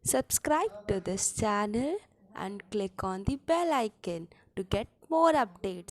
Subscribe to this channel and click on the bell icon to get more updates.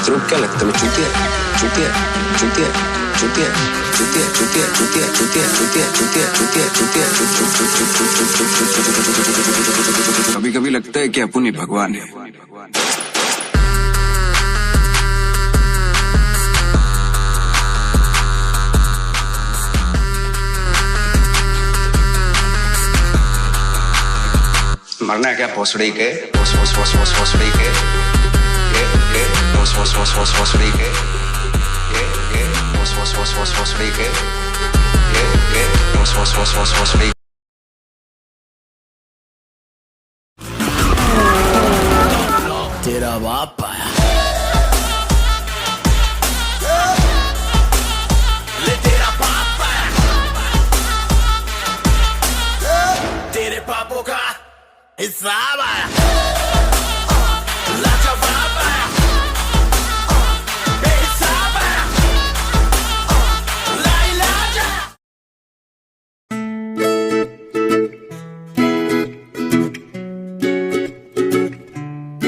तेरे को क्या लगता है मैं चूतिया चूतिया चूतिया चूतिया चूतिया चूतिया चूतिया चूतिया चूतिया चूतिया कभी कभी लगता है कि अपन ही भगवान है। मरना है क्या भोसड़ी के भोसड़ी के भोसड़ी के भोसड़ी के भोसड़ी तेरा बाप आया ले तेरा बाप आया तेरे पापों का हिसाब आया।